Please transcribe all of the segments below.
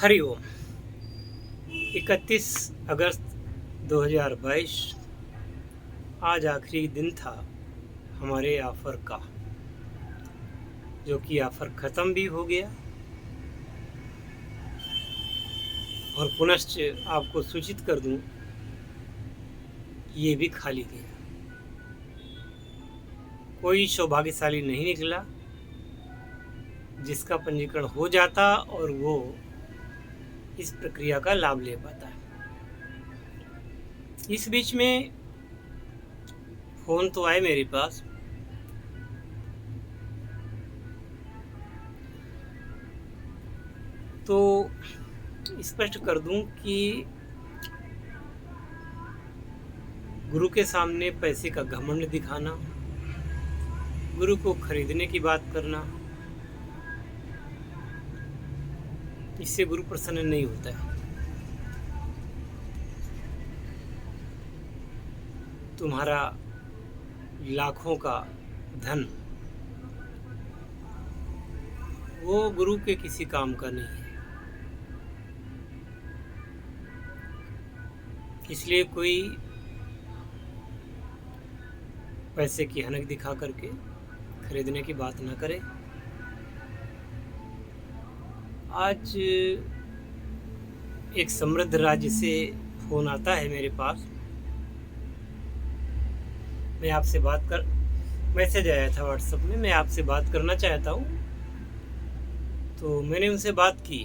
हरि ओम। 31 अगस्त 2022 आज आखिरी दिन था हमारे ऑफ़र का, जो कि ऑफ़र ख़त्म भी हो गया और पुनश्च आपको सूचित कर दूं कि ये भी खाली गया। कोई सौभाग्यशाली नहीं निकला जिसका पंजीकरण हो जाता और वो इस प्रक्रिया का लाभ ले पाता। इस बीच में फ़ोन तो आए मेरे पास, तो स्पष्ट कर दूं कि गुरु के सामने पैसे का घमंड दिखाना, गुरु को खरीदने की बात करना, इससे गुरु प्रसन्न नहीं होता है। तुम्हारा लाखों का धन वो गुरु के किसी काम का नहीं है, इसलिए कोई पैसे की हनक दिखा करके खरीदने की बात ना करे। आज एक समृद्ध राज्य से फ़ोन आता है मेरे पास। मैं आपसे मैसेज आया था व्हाट्सएप में, मैं आपसे बात करना चाहता हूँ। तो मैंने उनसे बात की,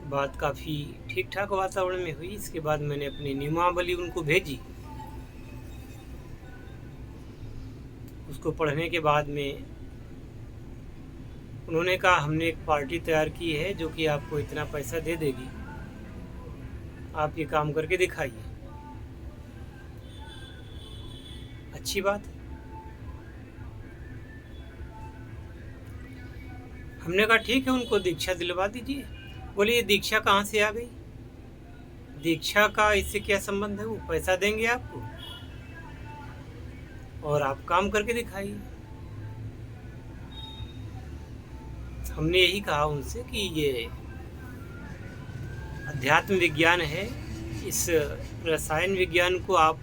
बात काफ़ी ठीक ठाक वातावरण में हुई। इसके बाद मैंने अपनी नियमावली उनको भेजी। उसको पढ़ने के बाद में उन्होंने कहा, हमने एक पार्टी तैयार की है जो कि आपको इतना पैसा दे देगी, आप ये काम करके दिखाइए। अच्छी बात है। हमने कहा ठीक है, उनको दीक्षा दिलवा दीजिए। बोले ये दीक्षा कहाँ से आ गई? दीक्षा का इससे क्या संबंध है? वो पैसा देंगे आपको और आप काम करके दिखाइए। हमने यही कहा उनसे कि ये अध्यात्म विज्ञान है, इस रसायन विज्ञान को आप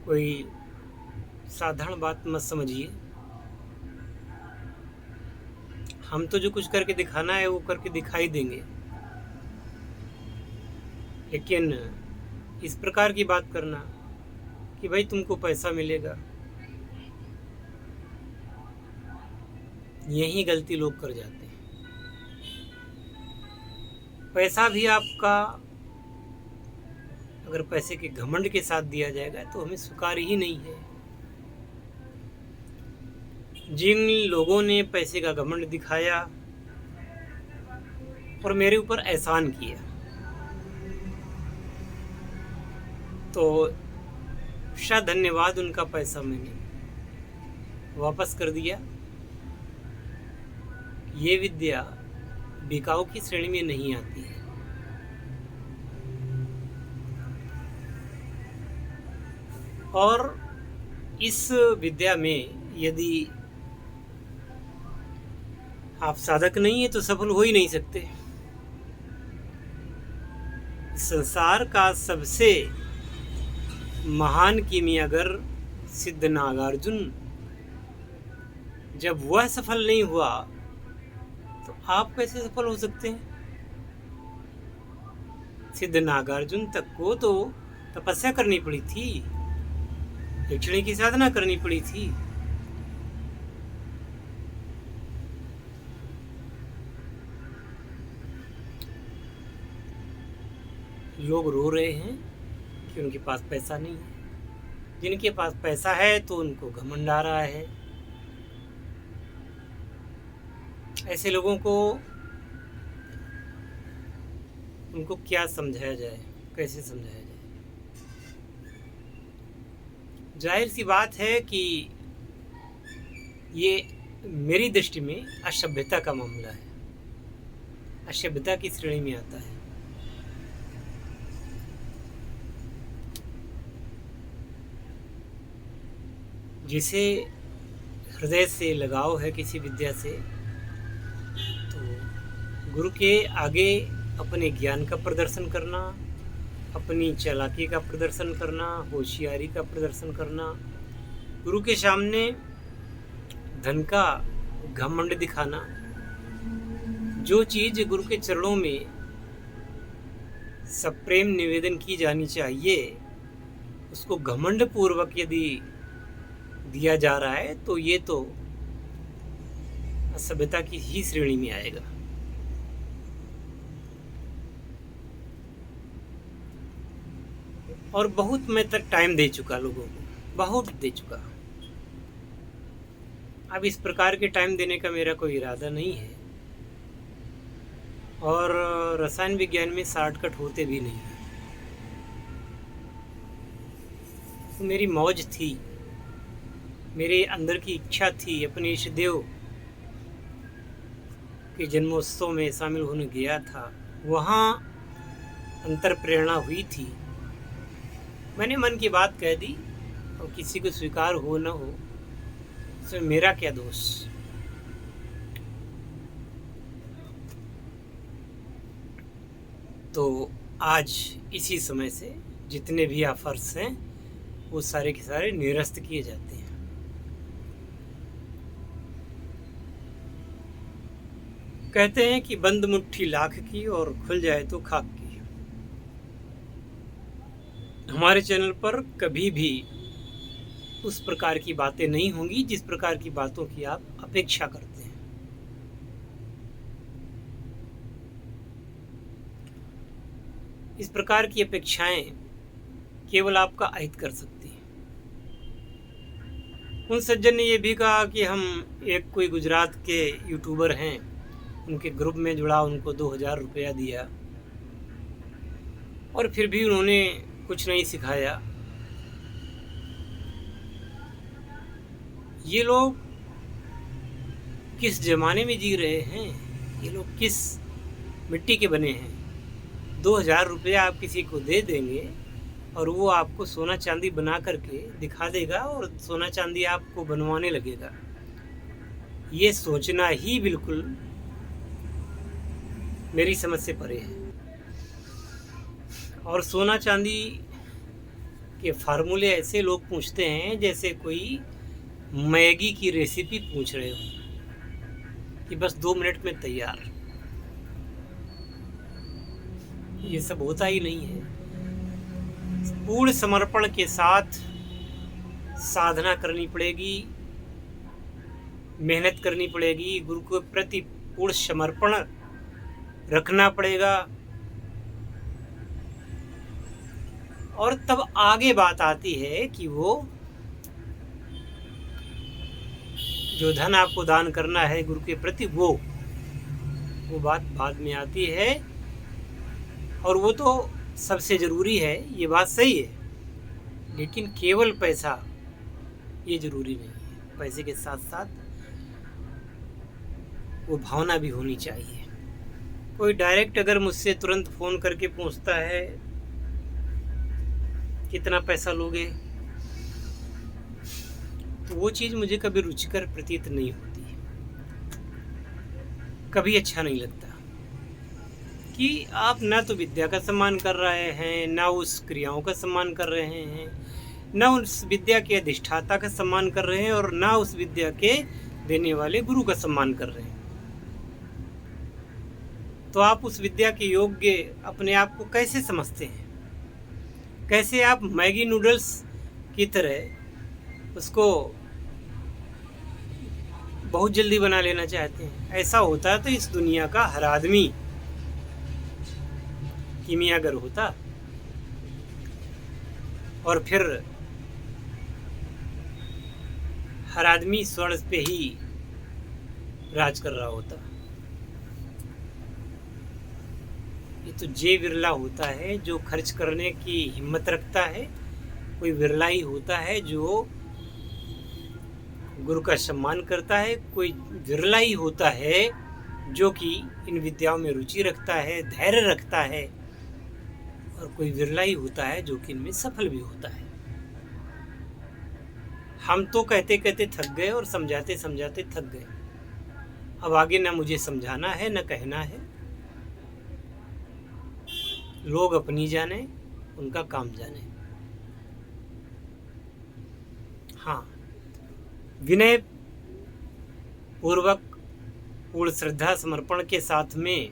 कोई साधारण बात मत समझिए। हम तो जो कुछ करके दिखाना है वो करके दिखाई देंगे, लेकिन इस प्रकार की बात करना कि भाई तुमको पैसा मिलेगा, यही गलती लोग कर जाते हैं। पैसा भी आपका अगर पैसे के घमंड के साथ दिया जाएगा तो हमें स्वीकार ही नहीं है। जिन लोगों ने पैसे का घमंड दिखाया और मेरे ऊपर एहसान किया, तो धन्यवाद, उनका पैसा मैंने वापस कर दिया। ये विद्या बिकाऊ की श्रेणी में नहीं आती है। और इस विद्या में यदि आप साधक नहीं है तो सफल हो ही नहीं सकते। संसार का सबसे महान किमियागर सिद्ध नागार्जुन, जब वह सफल नहीं हुआ तो आप कैसे सफल हो सकते हैं? सिद्ध नागार्जुन तक को तो तपस्या करनी पड़ी थी, दक्षिणी की साधना करनी पड़ी थी। लोग रो रहे हैं कि उनके पास पैसा नहीं है। जिनके पास पैसा है तो उनको घमंड आ रहा है। ऐसे लोगों को उनको क्या समझाया जाए, कैसे समझाया जाए? जाहिर सी बात है कि ये मेरी दृष्टि में असभ्यता का मामला है, असभ्यता की श्रेणी में आता है। जिसे हृदय से लगाव है किसी विद्या से, गुरु के आगे अपने ज्ञान का प्रदर्शन करना, अपनी चालाकी का प्रदर्शन करना, होशियारी का प्रदर्शन करना, गुरु के सामने धन का घमंड दिखाना। जो चीज़ गुरु के चरणों में सप्रेम निवेदन की जानी चाहिए, उसको घमंड पूर्वक यदि दिया जा रहा है तो ये तो असभ्यता की ही श्रेणी में आएगा। और बहुत मैं तक टाइम दे चुका लोगों को, बहुत दे चुका। अब इस प्रकार के टाइम देने का मेरा कोई इरादा नहीं है, और रसायन विज्ञान में शॉर्टकट होते भी नहीं है। तो मेरी मौज थी, मेरे अंदर की इच्छा थी, अपने इष्ट देव के जन्मोत्सव में शामिल होने गया था, वहाँ अंतर प्रेरणा हुई थी। मैंने मन की बात कह दी, और किसी को स्वीकार हो न हो उसमें मेरा क्या दोष। तो आज इसी समय से जितने भी ऑफर्स हैं वो सारे के सारे निरस्त किए जाते हैं। कहते हैं कि बंद मुट्ठी लाख की और खुल जाए तो खाक की। हमारे चैनल पर कभी भी उस प्रकार की बातें नहीं होंगी जिस प्रकार की बातों की आप अपेक्षा करते हैं। इस प्रकार की अपेक्षाएं केवल आपका अहित कर सकती हैं। उन सज्जन ने यह भी कहा कि हम एक कोई गुजरात के यूट्यूबर हैं, उनके ग्रुप में जुड़ा, उनको 2000 रुपया दिया और फिर भी उन्होंने कुछ नहीं सिखाया। ये लोग किस जमाने में जी रहे हैं? ये लोग किस मिट्टी के बने हैं? 2000 रुपया आप किसी को दे देंगे और वो आपको सोना चांदी बना करके दिखा देगा और सोना चांदी आपको बनवाने लगेगा। ये सोचना ही बिल्कुल मेरी समझ से परे है। और सोना चांदी के फार्मूले ऐसे लोग पूछते हैं जैसे कोई मैगी की रेसिपी पूछ रहे हो कि बस 2 मिनट में तैयार। ये सब होता ही नहीं है। पूर्ण समर्पण के साथ साधना करनी पड़ेगी, मेहनत करनी पड़ेगी, गुरु के प्रति पूर्ण समर्पण रखना पड़ेगा, और तब आगे बात आती है कि वो जो धन आपको दान करना है गुरु के प्रति, वो बात बाद में आती है। और वो तो सबसे ज़रूरी है, ये बात सही है, लेकिन केवल पैसा ये ज़रूरी नहीं है। पैसे के साथ साथ वो भावना भी होनी चाहिए। कोई डायरेक्ट अगर मुझसे तुरंत फ़ोन करके पूछता है कितना पैसा लोगे, तो वो चीज़ मुझे कभी रुचिकर प्रतीत नहीं होती, कभी अच्छा नहीं लगता कि आप ना तो विद्या का सम्मान कर रहे हैं, ना उस क्रियाओं का सम्मान कर रहे हैं, ना उस विद्या के अधिष्ठाता का सम्मान कर रहे हैं, और ना उस विद्या के देने वाले गुरु का सम्मान कर रहे हैं। तो आप उस विद्या के योग्य अपने आप को कैसे समझते हैं? कैसे आप मैगी नूडल्स की तरह उसको बहुत जल्दी बना लेना चाहते हैं? ऐसा होता तो इस दुनिया का हर आदमी कीमियागर होता, और फिर हर आदमी स्वर्ण पे ही राज कर रहा होता। ये तो जे विरला होता है जो खर्च करने की हिम्मत रखता है, कोई विरला ही होता है जो गुरु का सम्मान करता है, कोई विरला ही होता है जो कि इन विद्याओं में रुचि रखता है, धैर्य रखता है, और कोई विरला ही होता है जो कि इनमें सफल भी होता है। हम तो कहते कहते थक गए और समझाते समझाते थक गए। अब आगे ना मुझे समझाना है, ना कहना है। लोग अपनी जाने, उनका काम जाने। हाँ, विनय पूर्वक पूर्ण श्रद्धा समर्पण के साथ में,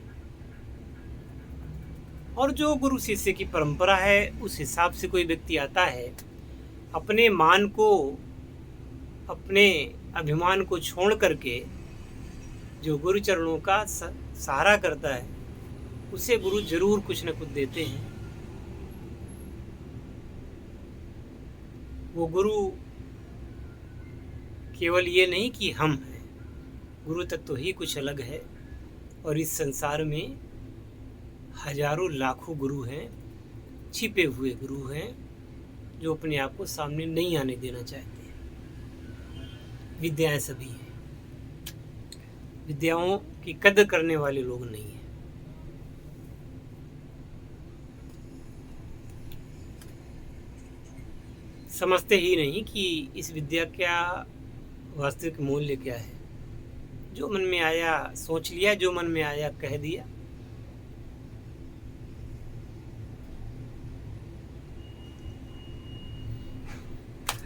और जो गुरु शिष्य की परंपरा है उस हिसाब से कोई व्यक्ति आता है, अपने मान को, अपने अभिमान को छोड़ करके जो गुरु चरणों का सहारा करता है, उसे गुरु जरूर कुछ न कुछ देते हैं। वो गुरु केवल ये नहीं कि हम हैं, गुरु तत्व ही कुछ अलग है। और इस संसार में हजारों लाखों गुरु हैं, छिपे हुए गुरु हैं, जो अपने आप को सामने नहीं आने देना चाहते। विद्याएं सभी हैं, विद्याओं की कदर करने वाले लोग नहीं हैं। समझते ही नहीं कि इस विद्या का वास्तविक मूल्य क्या है। जो मन में आया सोच लिया, जो मन में आया कह दिया।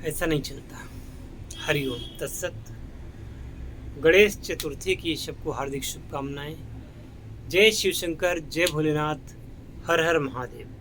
ऐसा नहीं चलता। हरिओम तत्सत। गणेश चतुर्थी की सबको हार्दिक शुभकामनाएं। जय शिव शंकर, जय भोलेनाथ, हर हर महादेव।